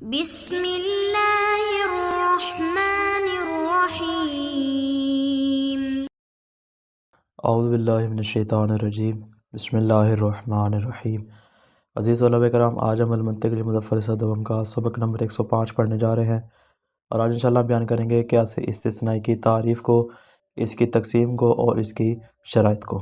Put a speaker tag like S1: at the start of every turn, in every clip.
S1: بسم اللہ الرحمن الرحیم۔
S2: اعوذ باللہ من الشیطان الرجیم، بسم اللہ الرحمن الرحیم۔ عزیز علماء کرام، آج ہم المنطق المظفر صدوم کا سبق نمبر 105 پڑھنے جا رہے ہیں، اور آج انشاءاللہ بیان کریں گے قیاس استثنائی کی تعریف کو، اس کی تقسیم کو اور اس کی شرائط کو۔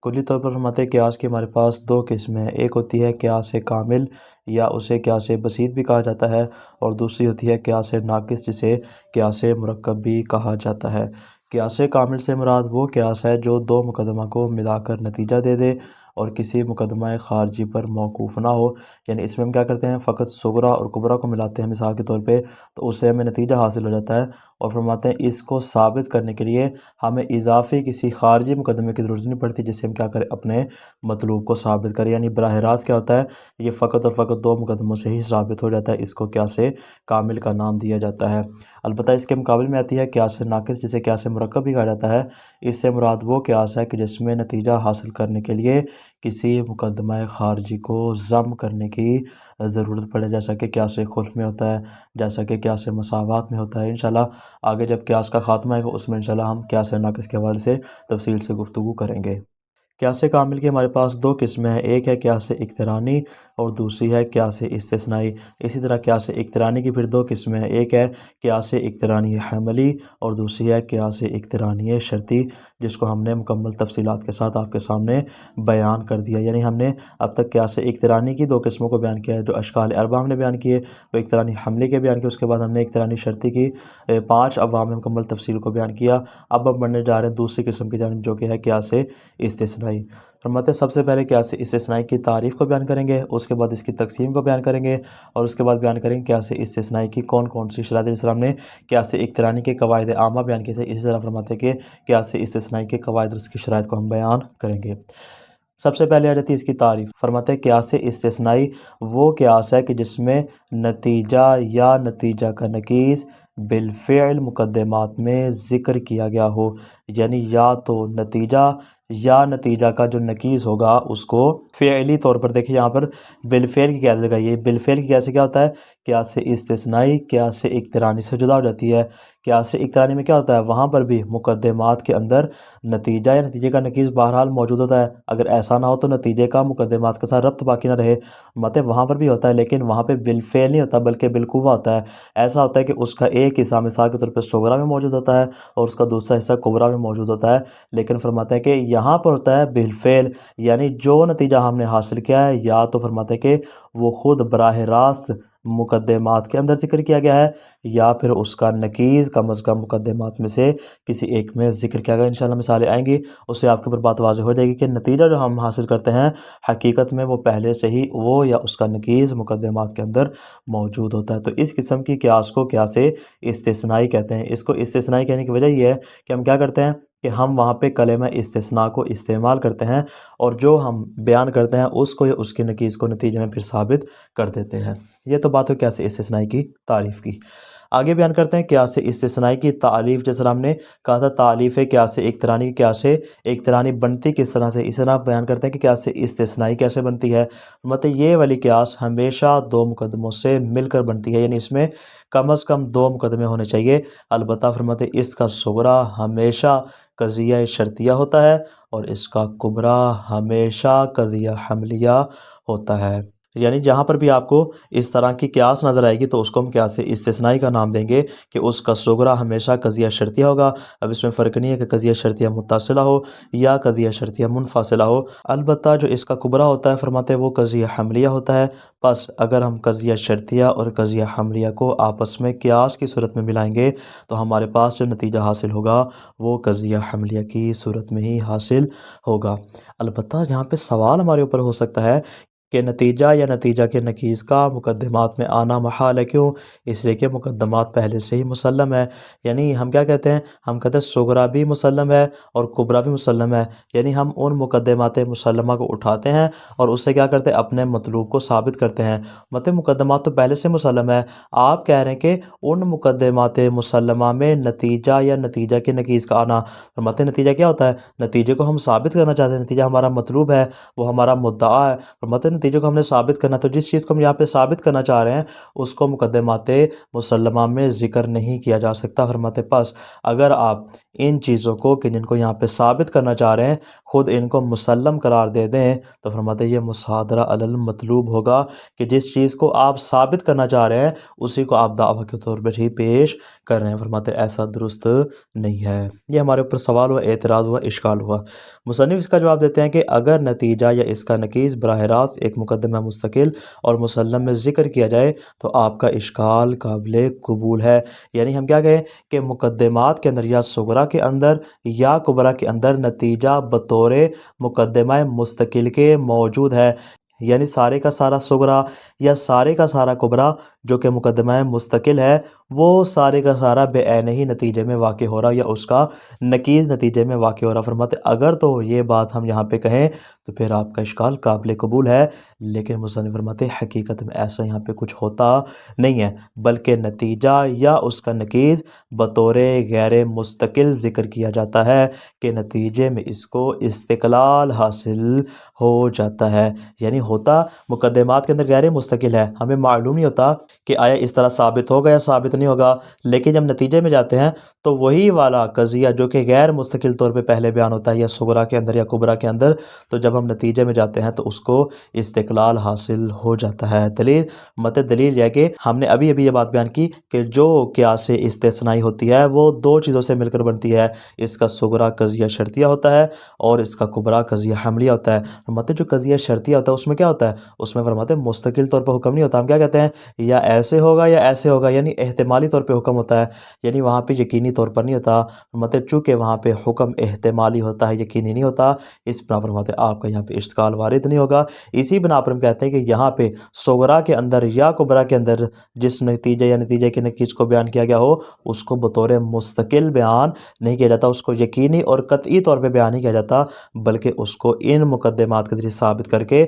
S2: کلی طور پر فرماتے ہیں قیاس کی ہمارے پاس دو قسمیں ہیں، ایک ہوتی ہے قیاس کامل یا اسے قیاس بسیط بھی کہا جاتا ہے، اور دوسری ہوتی ہے قیاس ناقص جسے قیاس مرکب بھی کہا جاتا ہے۔ قیاس کامل سے مراد وہ قیاس ہے جو دو مقدمہ کو ملا کر نتیجہ دے دے اور کسی مقدمہ خارجی پر موقوف نہ ہو، یعنی اس میں ہم کیا کرتے ہیں، فقط صغریٰ اور کبریٰ کو ملاتے ہیں مثال کے طور پہ، تو اس سے ہمیں نتیجہ حاصل ہو جاتا ہے، اور فرماتے ہیں اس کو ثابت کرنے کے لیے ہمیں اضافی کسی خارجی مقدمے کی ضرورت نہیں پڑتی، جس سے ہم کیا کریں، اپنے مطلوب کو ثابت کریں۔ یعنی براہ راست کیا ہوتا ہے، یہ فقط اور فقط دو مقدموں سے ہی ثابت ہو جاتا ہے، اس کو قیاس کامل کا نام دیا جاتا ہے۔ البتہ اس کے مقابل میں آتی ہے قیاس ناقص جسے قیاس مرکب بھی کہا جاتا ہے۔ اس سے مراد وہ قیاس ہے کہ جس میں نتیجہ حاصل کرنے کے لیے کسی مقدمہ خارجی کو ضم کرنے کی ضرورت پڑے، جیسا کہ قیاس خلف میں ہوتا ہے، جیسا کہ قیاس مساوات میں ہوتا ہے۔ انشاءاللہ آگے جب قیاس کا خاتمہ آئے گا اس میں انشاءاللہ ہم قیاس ناقص کے حوالے سے تفصیل سے گفتگو کریں گے۔ قیاس کامل کی ہمارے پاس دو قسمیں ہیں، ایک ہے قیاس اقترانی اور دوسری ہے قیاس استثنائی۔ اسی طرح قیاس اقترانی کی پھر دو قسمیں ہیں، ایک ہے قیاس اقترانی حملی اور دوسری ہے قیاس اقترانی شرطی، جس کو ہم نے مکمل تفصیلات کے ساتھ آپ کے سامنے بیان کر دیا۔ یعنی ہم نے اب تک قیاس اقترانی کی دو قسموں کو بیان کیا ہے، جو اشکال اربعہ ہم نے بیان کیے، وہ اقترانی حملی کے بیان کیے، اس کے بعد ہم نے اقترانی شرطی کی 5 ابواب میں مکمل تفصیل کو بیان کیا۔ اب ہم بڑھنے جا رہے ہیں دوسری قسم کی جانب، جو کہ ہے قیاس استثنائی۔ فرماتے ہیں سب سے پہلے قیاس استثنائی کی تعریف کو بیان کریں گے، اس کے بعد اس کی تقسیم کو بیان کریں گے، اور اس کے بعد بیان کریں گے قیاس استثنائی کی کون کون سی شرائط، جس طرح ہم نے قیاس اقترانی کے قواعد عامہ بیان کیے تھے، اسی طرح فرماتے ہیں کہ قیاس استثنائی کے قواعد اور اس کی شرائط کو ہم بیان کریں گے۔ سب سے پہلے آ جاتی ہے اس کی تعریف۔ فرماتے ہیں قیاس استثنائی وہ قیاس ہے کہ جس میں نتیجہ یا نتیجہ کا نقیض بالفعل مقدمات میں ذکر کیا گیا ہو، یعنی یا تو نتیجہ یا نتیجہ کا جو نقیض ہوگا اس کو فعلی طور پر، دیکھیں یہاں پر بالفعل کی قیاس لگائیے، بالفعل کی قیاس سے کیا ہوتا ہے، قیاس استثنائی قیاس اقترانی سے جدا ہو جاتی ہے۔ قیاس اقترانی میں کیا ہوتا ہے، وہاں پر بھی مقدمات کے اندر نتیجہ یا نتیجے کا نقیض بہرحال موجود ہوتا ہے، اگر ایسا نہ ہو تو نتیجے کا مقدمات کے ساتھ ربط باقی نہ رہے، مطلب وہاں پر بھی ہوتا ہے، لیکن وہاں پہ بالفعل نہیں ہوتا بلکہ بالقوہ ہوتا ہے۔ ایسا ہوتا ہے کہ اس کا ایک حصہ مثال کے طور پہ صغریٰ میں موجود ہوتا ہے اور اس کا دوسرا حصہ کبریٰ میں موجود ہوتا ہے، لیکن فرماتے ہیں کہ یہاں پر ہوتا ہے بالفعل، یعنی جو نتیجہ ہم نے حاصل کیا ہے یا تو فرماتے ہیں کہ وہ خود براہ راست مقدمات کے اندر ذکر کیا گیا ہے، یا پھر اس کا نقیض کم از کم مقدمات میں سے کسی ایک میں ذکر کیا گیا۔ انشاءاللہ مثالیں آئیں گی، اس سے آپ کے اوپر بات واضح ہو جائے گی کہ نتیجہ جو ہم حاصل کرتے ہیں حقیقت میں وہ پہلے سے ہی وہ یا اس کا نقیض مقدمات کے اندر موجود ہوتا ہے۔ تو اس قسم کی قیاس کو قیاس استثنائی کہتے ہیں۔ اس کو استثنائی کہنے کی وجہ یہ ہے کہ ہم کیا کرتے ہیں کہ ہم وہاں پہ کلمہ استثناء کو استعمال کرتے ہیں، اور جو ہم بیان کرتے ہیں اس کو یا اس کے نقیض کو نتیجے میں پھر ثابت کر دیتے ہیں۔ یہ تو بات ہو قیاس استثنائی کی تعریف کی۔ آگے بیان کرتے ہیں قیاس استثنائی کی تعریف۔ جس طرح ہم نے کہا تھا تعریف قیاس اقترانی کی، قیاس اقترانی بنتی کس طرح سے، اس طرح بیان کرتے ہیں کہ قیاس استثنائی کیسے بنتی ہے۔ مطلب یہ والی قیاس ہمیشہ دو مقدموں سے مل کر بنتی ہے، یعنی اس میں کم از کم دو مقدمے ہونے چاہیے، البتہ فرماتے ہیں اس کا صغریٰ ہمیشہ قضیہ شرطیہ ہوتا ہے اور اس کا کبریٰ ہمیشہ قضیہ حملیہ ہوتا ہے۔ یعنی جہاں پر بھی آپ کو اس طرح کی قیاس نظر آئے گی تو اس کو ہم قیاس استثنائی کا نام دیں گے کہ اس کا صغریٰ ہمیشہ قضیہ شرطیہ ہوگا۔ اب اس میں فرق نہیں ہے کہ قضیہ شرطیہ متصلہ ہو یا قضیہ شرطیہ منفصلہ ہو، البتہ جو اس کا کبریٰ ہوتا ہے فرماتے ہیں وہ قضیہ حملیہ ہوتا ہے۔ پس اگر ہم قضیہ شرطیہ اور قضیہ حملیہ کو آپس میں قیاس کی صورت میں ملائیں گے تو ہمارے پاس جو نتیجہ حاصل ہوگا وہ قضیہ حملیہ کی صورت میں ہی حاصل ہوگا۔ البتہ یہاں پہ سوال ہمارے اوپر ہو سکتا ہے کہ نتیجہ یا نتیجہ کے نقیض کا مقدمات میں آنا محال ہے، کیوں؟ اس لیے کہ مقدمات پہلے سے ہی مسلم ہے۔ یعنی ہم کیا کہتے ہیں، ہم کہتے ہیں صغریٰ بھی مسلم ہے اور کبریٰ بھی مسلم ہے، یعنی ہم ان مقدمات مسلمہ کو اٹھاتے ہیں اور اس سے کیا کرتے ہیں، اپنے مطلوب کو ثابت کرتے ہیں۔ مطلب مقدمات تو پہلے سے مسلم ہے، آپ کہہ رہے ہیں کہ ان مقدمات مسلمہ میں نتیجہ یا نتیجہ کے نقیض کا آنا، مطلب نتیجہ کیا ہوتا ہے، نتیجے کو ہم ثابت کرنا چاہتے ہیں، نتیجہ ہمارا مطلوب ہے، وہ ہمارا مدعا ہے، مطلب نتیجے کو ہم نے ثابت کرنا، تو جس چیز کو ہم یہاں پہ ثابت کرنا چاہ رہے ہیں اس کو مقدمات مسلمہ میں ذکر نہیں کیا جا سکتا۔ فرماتے پس اگر آپ ان چیزوں کو کہ جن کو یہاں پہ ثابت کرنا چاہ رہے ہیں خود ان کو مسلم قرار دے دیں تو فرماتے یہ مصادرہ علی المطلوب ہوگا کہ جس چیز کو آپ ثابت کرنا چاہ رہے ہیں اسی کو آپ دعویٰ کے طور پر ہی پیش کر رہے ہیں۔ فرماتے ایسا درست نہیں ہے۔ یہ ہمارے اوپر سوال ہوا، اعتراض ہوا، اشکال ہوا۔ مصنف اس کا جواب دیتے ہیں کہ اگر نتیجہ یا اس کا نقیض براہ راست ایک مقدمہ مستقل اور مسلم میں ذکر کیا جائے تو آپ کا اشکال قابل قبول ہے۔ یعنی ہم کیا کہیں کہ مقدمات کے اندر یا صغرا کے اندر یا کبرا کے اندر نتیجہ بطور مقدمہ مستقل کے موجود ہے، یعنی سارے کا سارا صغرا یا سارے کا سارا کبرا جو کہ مقدمہ مستقل ہے وہ سارے کا سارا بے عین ہی نتیجے میں واقع ہو رہا یا اس کا نقیض نتیجے میں واقع ہو رہا۔ فرماتے اگر تو یہ بات ہم یہاں پہ کہیں تو پھر آپ کا اشکال قابل قبول ہے، لیکن مصنف فرماتے حقیقت میں ایسا یہاں پہ کچھ ہوتا نہیں ہے، بلکہ نتیجہ یا اس کا نقیض بطور غیر مستقل ذکر کیا جاتا ہے کہ نتیجے میں اس کو استقلال حاصل ہو جاتا ہے۔ یعنی ہوتا مقدمات کے اندر غیر مستقل ہے، ہمیں معلوم نہیں ہوتا کہ آیا اس طرح ثابت ہوگا یا ثابت نہیں ہوگا، لیکن جب نتیجے میں جاتے ہیں تو وہی والا قضیہ جو کہ غیر مستقل طور پہ پہلے بیان ہوتا ہے یا صغرا کے اندر یا کبرا کے اندر، تو جب ہم نتیجے میں جاتے ہیں تو اس کو استقلال حاصل ہو جاتا ہے۔ دلیل یہ کہ ہم نے ابھی یہ بات بیان کی کہ جو قیاس استثنائی ہوتی ہے وہ دو چیزوں سے مل کر بنتی ہے، اس کا صغرا قضیہ شرطیہ ہوتا ہے اور اس کا کبرا قضیہ حملیہ ہوتا ہے۔ جو قضیہ شرطیہ ہوتا ہے اس میں کیا ہوتا ہے؟ اس میں فرماتے ہیں مستقل طور پر حکم نہیں ہوتا، ہم کیا کہتے ہیں یا ایسے ہوگا یا ایسے ہوگا، یعنی احتمالی طور پہ حکم ہوتا ہے، یعنی وہاں پہ یقینی طور پر نہیں ہوتا۔ فرماتے چونکہ وہاں پہ حکم احتمالی ہوتا ہے، یقینی نہیں ہوتا، اس بنا پر فرماتے آپ کا یہاں پہ اشتغال وارد نہیں ہوگا۔ اسی بنا پر ہم کہتے ہیں کہ یہاں پہ صغرا کے اندر یا کبرا کے اندر جس نتیجے یا نتیجے کے نقیض کو بیان کیا گیا ہو اس کو بطور مستقل بیان نہیں کیا جاتا، اس کو یقینی اور قطعی طور پہ بیان نہیں کیا جاتا، بلکہ اس کو ان مقدمات کے ذریعے ثابت کر کے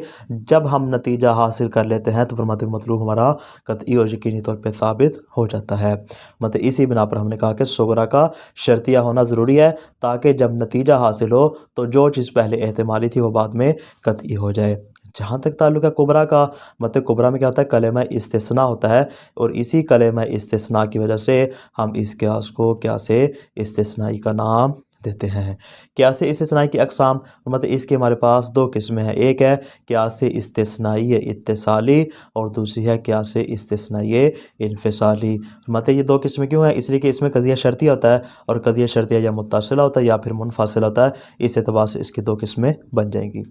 S2: جب ہم نتیجہ حاصل کر لیتے ہیں تو فرماتے مطلوب ہمارا قطعی اور یقینی طور پہ ثابت ہو جاتا ہے۔ مطلب اسی بنا پر ہم نے کہا کہ صغرا کا شرطیہ ہونا ضروری ہے تاکہ جب نتیجہ حاصل ہو تو جو چیز پہلے احتمالی تھی وہ بعد میں قطعی ہو جائے۔ جہاں تک تعلق ہے کبرا کا، مطلب کبرا میں کیا ہوتا ہے کلمہ استثناء ہوتا ہے، اور اسی کلمہ استثناء کی وجہ سے ہم اس قیاس کو قیاس استثنائی کا نام دیتے ہیں۔ قیاس استثنائی کی اقسام، مطلب اس کی ہمارے پاس دو قسمیں ہیں، ایک ہے قیاس استثنائی اتصالی اور دوسری ہے قیاس استثنائی انفصالی۔ مطلب یہ دو قسمیں کیوں ہیں؟ اس لیے کہ اس میں قضیہ شرطیہ ہوتا ہے اور قضیہ شرطیہ یا متصلہ ہوتا ہے یا پھر منفصل ہوتا ہے، اس اعتبار سے اس کی دو قسمیں بن جائیں گی۔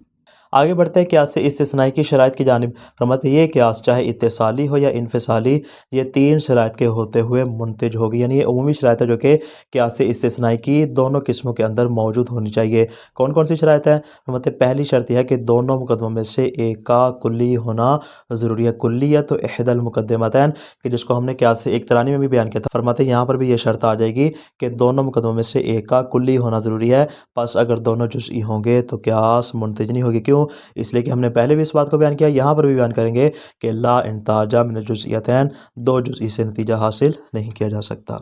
S2: آگے بڑھتے ہیں قیاس استثنائی کی شرائط کی جانب۔ فرماتے یہ قیاس چاہے اتصالی ہو یا انفصالی یہ تین شرائط کے ہوتے ہوئے منتج ہوگی، یعنی یہ عمومی شرائط ہے جو کہ قیاس استثنائی کی دونوں قسموں کے اندر موجود ہونی چاہیے۔ کون کون سی شرائط ہیں؟ فرماتے پہلی شرط یہ ہے کہ دونوں مقدموں میں سے ایک کا کلی ہونا ضروری ہے۔ کلیت و احد المقدمتین کہ جس کو ہم نے قیاس اقترانی میں بھی بیان کیا تھا، فرماتے یہاں پر بھی یہ شرط آ جائے گی کہ دونوں مقدموں میں سے ایک کا کلی ہونا ضروری ہے، پس اگر دونوں جزئی ہوں گے تو قیاس منتج نہیں ہوگی۔ کیوں؟ اس لیے کہ ہم نے پہلے بھی اس بات کو بیان کیا، یہاں پر بھی بیان کریں گے کہ لا انتاج من الجزئیتین، دو جزئی سے نتیجہ حاصل نہیں کیا جا سکتا۔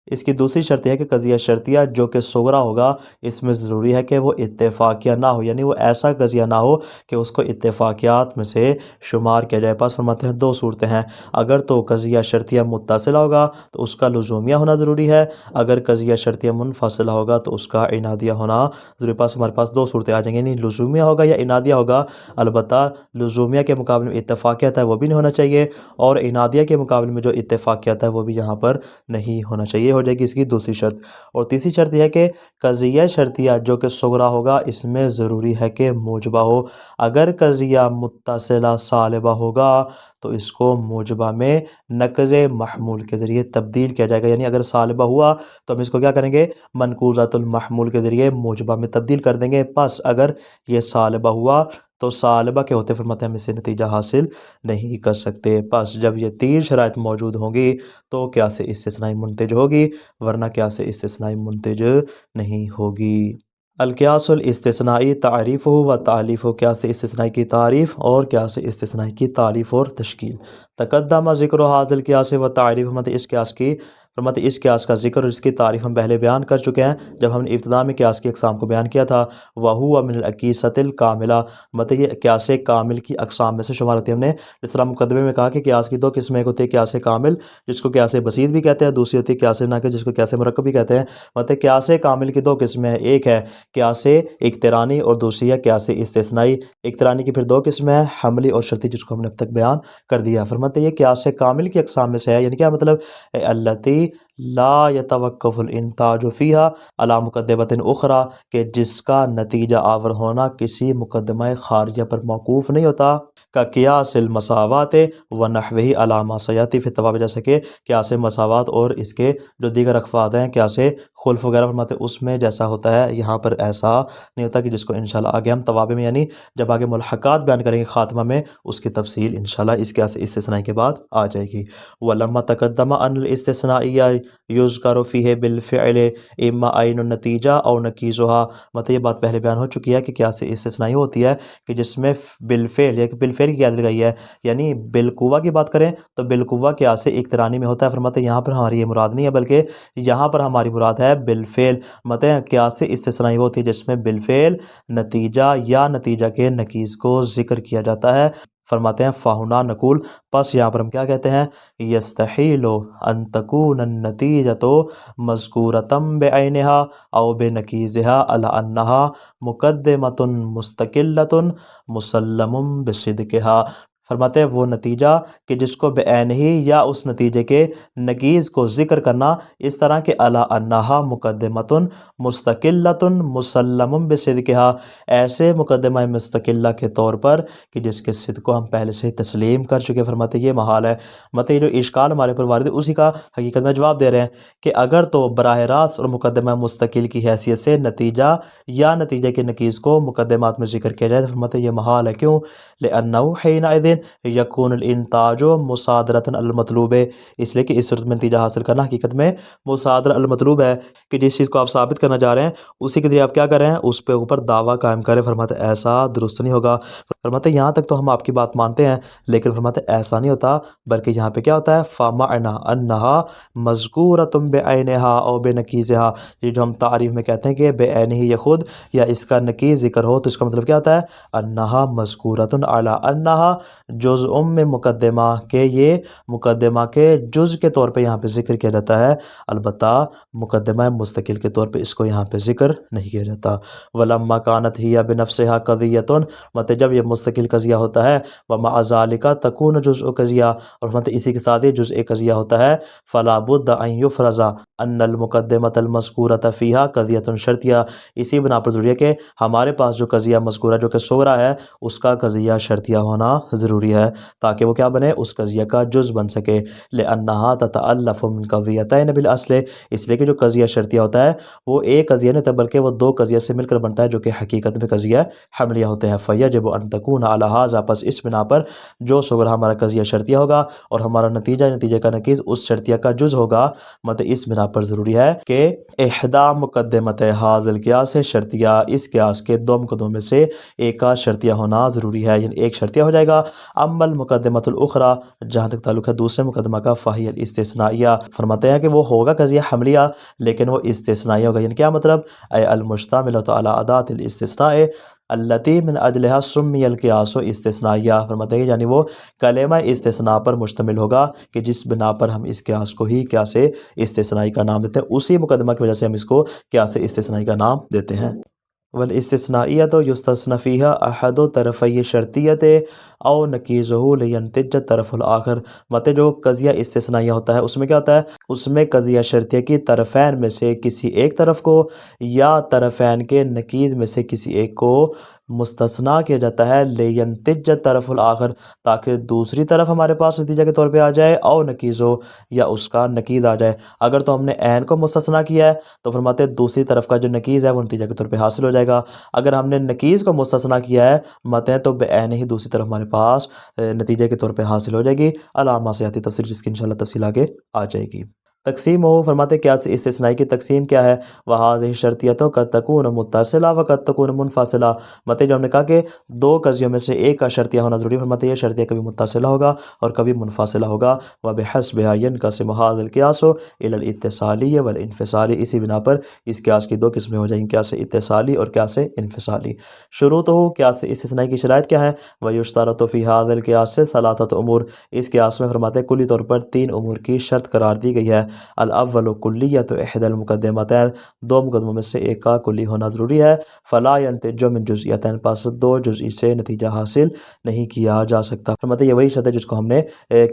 S2: اس کی دوسری شرط ہے کہ قضیہ شرطیہ جو کہ صغرا ہوگا اس میں ضروری ہے کہ وہ اتفاقیہ نہ ہو، یعنی وہ ایسا قضیہ نہ ہو کہ اس کو اتفاقیات میں سے شمار کیا جائے۔ پاس فرماتے ہیں دو صورتیں ہیں، اگر تو قضیہ شرطیہ متصلہ ہوگا تو اس کا لزومیہ ہونا ضروری ہے، اگر قضیہ شرطیہ منفصلہ ہوگا تو اس کا عنادیہ ہونا ضروری۔ پاس ہمارے پاس دو صورتیں آ جائیں گی، یعنی لزومیہ ہوگا یا عنادیہ ہوگا، البتہ لزومیہ کے مقابلے میں اتفاقیت ہے وہ بھی نہیں ہونا چاہیے، اور عنادیہ کے مقابلے میں جو اتفاقیت ہے وہ بھی یہاں پر نہیں ہونا چاہیے، ہو جائے گی اس کی دوسری شرط۔ اور تیسری شرط یہ ہے کہ قضیہ شرطیہ جو کہ صغرا ہوگا اس میں ضروری ہے کہ موجبہ ہو، اگر قضیہ متصلہ سالبہ ہوگا تو اس کو موجبہ میں نقض محمول کے ذریعے تبدیل کیا جائے گا، یعنی اگر سالبہ ہوا تو ہم اس کو کیا کریں گے؟ منقوضۃ المحمول کے ذریعے موجبہ میں تبدیل کر دیں گے۔ پس اگر یہ سالبہ ہوا تو سالبہ کے ہوتے فرماتے ہیں ہم اس سے نتیجہ حاصل نہیں کر سکتے۔ پس جب یہ تین شرائط موجود ہوں گی تو قیاس استثنائی منتج ہوگی، ورنہ قیاس استثنائی منتج نہیں ہوگی۔ القیاس الاستثنائی تعریف و تعلیف، قیاس استثنائی کی تعریف اور قیاس استثنائی کی تعلیف اور تشکیل۔ تقدم ذکر حاصل قیاس و تعریف، مطلب اس قیاس کی فرماتے اس قیاس کا ذکر اور اس کی تعریف ہم پہلے بیان کر چکے ہیں جب ہم نے ابتدا میں قیاس کی اقسام کو بیان کیا تھا۔ وَهُوَ مِنَ الْأَقِيسَةِ الْكَامِلَةِ، مطلب یہ قیاس کامل کی اقسام میں سے شمار ہوتی ہے۔ ہم نے جس طرح مقدمے میں کہا کہ قیاس کی دو قسمیں، ایک ہوتی ہے قیاس کامل جس کو قیاس بسیط بھی کہتے ہیں، دوسری ہوتی ہے قیاس ناقص جس کو قیاس مرکب بھی کہتے ہیں۔ مطلب قیاس کامل کی دو قسمیں ہیں، ایک ہے قیاس اقترانی اور دوسری ہے قیاس استثنائی۔ اقترانی کی پھر دو قسمیں ہیں، حملی اور شرطی، جس کو ہم نے اب تک بیان کر دیا۔ فرماتے یہ قیاس کامل کی اقسام میں سے ہے، یعنی کیا مطلب، التی لا یتوقف الانتاج فیہا علی مقدمۃ اخری، کہ جس کا نتیجہ آور ہونا کسی مقدمہ خارجہ پر موقوف نہیں ہوتا، کا قیاس المساوات و نحوہ علی ما سیاتی فی التوابع، جیسے کہ قیاس مساوات اور اس کے جو دیگر اخوات ہیں قیاس خلف وغیرہ، فرماتے اس میں جیسا ہوتا ہے یہاں پر ایسا نہیں ہوتا، کہ جس کو انشاءاللہ آگے ہم توابع میں یعنی جب آگے ملحقات بیان کریں گے خاتمہ میں اس کی تفصیل انشاءاللہ اس قیاس استثنائی کے بعد آ جائے گی۔ وَلَمَّا تَقَدَّمَ أَنَّ الْإِسْتِثْنَائِيَّ يُذْكَرُ فِيهِ بِالْفِعْلِ إِمَّا عَيْنُ النَّتِیجَہ أَوْ نَقِیضُهَا، مطلب یہ بات پہلے بیان ہو چکی ہے کہ قیاس استثنائی ہوتی ہے کہ جس میں بالفعل یا بالفعل کی قید لگائی ہے، یعنی بالقوہ کی بات کریں تو بالقوہ قیاس اقترانی میں ہوتا ہے۔ فرماتے یہاں پر ہماری یہ مراد نہیں ہے، بلکہ یہاں پر ہماری مراد ہے بالفعل۔ مطلب قیاس استثنائی ہوتی ہے جس میں بالفعل نتیجہ یا نتیجہ کے نقیض کو ذکر کیا جاتا ہے۔ فرماتے ہیں فَهُنَا نقول، پس یہاں پر ہم کیا کہتے ہیں، يَسْتَحِيلُ أَن تَكُونَ النَّتِیجَةُ مَذْکُورَةً بِعَيْنِهَا أَوْ بِنَقِیضِهَا عَلَى أَنَّهَا مُقَدَّمَةٌ مُسْتَقِلَّةٌ مُسَلَّمٌ بِصِدْقِهَا۔ فرماتے ہیں وہ نتیجہ کہ جس کو بعینہ ہی یا اس نتیجے کے نقیض کو ذکر کرنا اس طرح کہ علی انہا مقدمۃ مستقلۃ مسلم بصدقها، ایسے مقدمہ مستقلہ کے طور پر کہ جس کے صدق کو ہم پہلے سے تسلیم کر چکے۔ فرماتے یہ محال ہے، مطلب جو اشکال ہمارے پر وارد ہے اسی کا حقیقت میں جواب دے رہے ہیں کہ اگر تو براہ راست اور مقدمہ مستقل کی حیثیت سے نتیجہ یا نتیجے کے نقیض کو مقدمات میں ذکر کیا جائے تو فرماتے یہ محال ہے۔ کیوں؟ لأنہ حینئذ یکون الانتاج مصادرۃ المطلوب، اس لیے کہ اس صورت میں نتیجہ حاصل کرنا حقیقت میں مصادرہ المطلوب ہے، کہ جس چیز کو آپ ثابت کرنا چاہ رہے ہیں اسی کے ذریعے آپ کیا کر رہے ہیں، اس پہ اوپر دعویٰ قائم کریں۔ فرماتے ایسا درست نہیں ہوگا۔ فرماتے یہاں تک تو ہم آپ کی بات مانتے ہیں، لیکن فرماتے ایسا نہیں ہوتا، بلکہ یہاں پہ کیا ہوتا ہے، فَمَعْنَا أَنَّهَا مَذْکُورَةٌ بِعَيْنِهَا أَوْ بِنَقِیضِهَا، یہ جو ہم تعریف میں کہتے ہیں کہ بعینہ ہی یہ خود یا اس کا نقیض ذکر ہو، تو اس کا مطلب کیا ہوتا ہے، أَنَّهَا مَذْکُورَةٌ عَلَىٰ أَنَّهَا جزء من مقدمہ، کہ یہ مقدمہ کے جز کے طور پہ یہاں پہ ذکر کیا جاتا ہے، البتہ مقدمہ مستقل کے طور پہ اس کو یہاں پہ ذکر نہیں کیا جاتا۔ وَلَمَّا كَانَتْ هِيَ بِنَفْسِهَا قَضِيَّةٌ، مطلب جب یہ مستقل قضیہ ہوتا ہے، وَمَعَ ذَلِكَ تَكُونُ جُزْءُ قَضِیَّہ، اور مطلب اسی کے ساتھ یہ جزء قضیہ ہوتا ہے، فَلَا بُدَّ أَن يُفْرَضَ أَنَّ الْمُقَدِّمَةَ الْمَذْکُورَةَ فِيهَا قَضِیَّةٌ شرطیہ، اسی بنا پر ضروری ہے کہ ہمارے پاس جو قضیہ مذکورہ جو کہ صغرا ہے اس کا قضیہ شرطیہ ہونا ضروری ہے، تاکہ وہ کیا بنے، اس قضیہ کا جز بن سکے۔ لأنها تتألف من قضیتین بالأصل، اس لیے کہ جو قضیہ شرطیہ ہوتا ہے وہ ایک قضیہ نہیں ہوتا بلکہ وہ دو قضیہ سے مل کر بنتا ہے جو کہ حقیقت میں قضیہ حملیہ ہوتے ہیں۔ فیجب ان تکون علی ھذا، پس اس بنا پر جو صغرا ہمارا قضیہ شرطیہ ہوگا اور ہمارا نتیجہ کا نقیض اس شرطیہ کا جز ہوگا، مطلب اس بنا پر ضروری ہے کہ احدی مقدمۃ ھذا القیاس شرطیہ، اس قیاس کے دو مقدموں میں سے ایک کا شرطیہ ہونا ضروری ہے، یعنی ایک شرطیہ ہو جائے گا۔ اما المقدمۃ الاخری، جہاں تک تعلق ہے دوسرے مقدمہ کا، فہی الاستثنائیہ، فرماتے ہیں کہ وہ ہوگا قضیہ حملیہ لیکن وہ استثنائیہ ہوگا، یعنی کیا مطلب، اے المشتملۃ علی ادات الاستثناء التی من اجلھا سمی القیاس استثنائیہ، فرماتے ہیں یعنی وہ کلمہ استثناء پر مشتمل ہوگا کہ جس بنا پر ہم اس قیاس کو ہی قیاس استثنائی کا نام دیتے ہیں، اسی مقدمہ کی وجہ سے ہم اس کو قیاس استثنائی کا نام دیتے ہیں۔ والاستثنائیۃ یستثنی فیہا احد طرفی شرطیۃ او نقیضہ لینتج الطرف الآخر، مطلب جو قضیہ استثنائیہ ہوتا ہے اس میں کیا ہوتا ہے، اس میں قضیہ شرطیہ کی طرفین میں سے کسی ایک طرف کو یا طرفین کے نقیض میں سے کسی ایک کو مستثنیٰ کیا جاتا ہے، لینتج الطرف الآخر، تاکہ دوسری طرف ہمارے پاس نتیجہ کے طور پہ آ جائے، او نقیضہ، یا اس کا نقیض آ جائے۔ اگر تو ہم نے عین کو مستثنیٰ کیا ہے تو فرماتے ہیں دوسری طرف کا جو نقیض ہے وہ نتیجہ کے طور پہ حاصل ہو جائے گا، اگر ہم نے نقیض کو مستثنیٰ کیا ہے مطلب تو بعین ہی دوسری طرف ہمارے پاس نتیجے کے طور پہ حاصل ہو جائے گی، علامہ سیاتی تفسیر جس کی انشاءاللہ تفصیل آگے آ جائے گی۔ تقسیم ہو فرماتے کیا سے استثنائی کی تقسیم کیا ہے؟ وہذہ شرطیتوں قد تکون متصلہ و قد تکون منفصلہ، مطلب جو ہم نے کہا کہ دو قضیوں میں سے ایک کا شرطیہ ہونا ضروری، فرماتے یہ شرطیہ کبھی متصلہ ہوگا اور کبھی منفصلہ ہوگا۔ وبحسبها ينقسم هذا القياس الى الاتصالی والانفصالی، اسی بنا پر اس قیاس کی دو قسمیں ہو جائیں گی، قیاس اتصالی اور قیاس انفصالی۔ شروطہ، قیاس استثنائی کی شرائط کیا ہے؟ وَيُشْتَرَطُ فِي هَذَا الْقِيَاسِ ثَلَاثَةُ امور، اس قیاس میں فرماتے ہیں کلی طور پر تین امور کی شرط قرار دی گئی ہے۔ الاول کلیت احدى المقدمتین، دو مقدموں میں سے ایک کا کلی ہونا ضروری ہے۔ فلا ينتج من جزئیتین، پس دو جزئی سے نتیجہ حاصل نہیں کیا جا سکتا، فرماتے یہ وہی شرط ہے جس کو ہم نے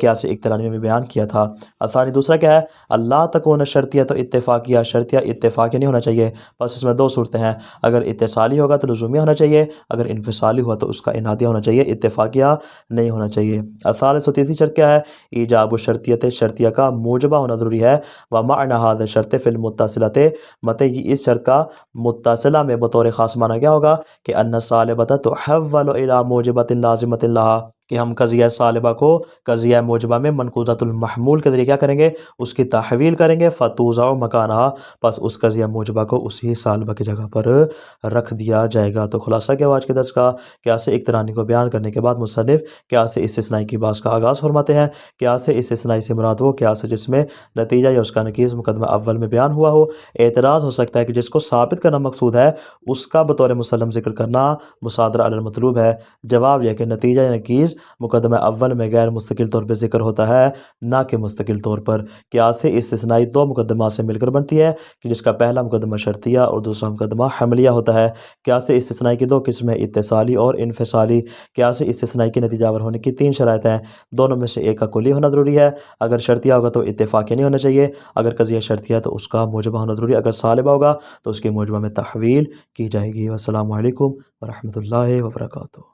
S2: قیاس اقترانی میں بیان کیا تھا۔ الثانی، دوسرا کیا ہے؟ اللہ تکون شرطیہ تو اتفاقیہ، شرطیہ اتفاقیہ نہیں ہونا چاہیے، بس اس میں دو صورتیں ہیں، اگر اتصالی ہوگا تو لزومیہ ہونا چاہیے، اگر انفصالی ہوا تو اس کا انادیہ ہونا چاہیے، اتفاقیہ نہیں ہونا چاہیے۔ الثالث، تیسری شرط کیا ہے؟ ایجاب الشرطیت، شرطیہ کا موجبہ ہونا ضروری ہے۔ ومعنى هذا الشرط فی المتصلۃ، مطلب اس شرط کا متصلہ میں بطور خاص معنی کیا ہوگا کہ ان الصالبۃ تحول الی موجبۃ لازمۃ لها، کہ ہم قضیہ صالبہ کو قضیہ موجبہ میں منقوضۃ المحمول کے ذریعے کیا کریں گے؟ اس کی تحویل کریں گے۔ فتوضع مکانہا، پس اس قضیہ موجبہ کو اسی صالبہ کی جگہ پر رکھ دیا جائے گا۔ تو خلاصہ کیا آج کے درس کا؟ قیاس اقترانی کو بیان کرنے کے بعد مصنف قیاس استثنائی کی بحث کا آغاز فرماتے ہیں۔ قیاس استثنائی سے مراد وہ قیاس ہے جس میں نتیجہ یا اس کا نقیض مقدمہ اول میں بیان ہوا ہو۔ اعتراض ہو سکتا ہے کہ جس کو ثابت کرنا مقصود ہے اس کا بطور مسلم ذکر کرنا مصادرہ علی المطلوب ہے۔ جواب یہ کہ نتیجہ یا نقیض مقدمہ اول میں غیر مستقل طور پر ذکر ہوتا ہے، نہ کہ مستقل طور پر۔ قیاس استثنائی دو مقدمات سے مل کر بنتی ہے کہ جس کا پہلا مقدمہ شرطیہ اور دوسرا مقدمہ حملیہ ہوتا ہے۔ قیاس استثنائی کی دو قسمیں اتصالی اور انفصالی۔ قیاس استثنائی کے نتیجہ آور ہونے کی تین شرائط ہیں، دونوں میں سے ایک کا کلی ہونا ضروری ہے، اگر شرطیہ ہوگا تو اتفاقی نہیں ہونا چاہیے، اگر قضیہ شرطیہ ہے تو اس کا موجبہ ہونا ضروری ہے، اگر صالبہ ہوگا تو اس کے موجبہ میں تحویل کی جائے گی۔ والسلام علیکم ورحمۃ اللہ وبرکاتہ۔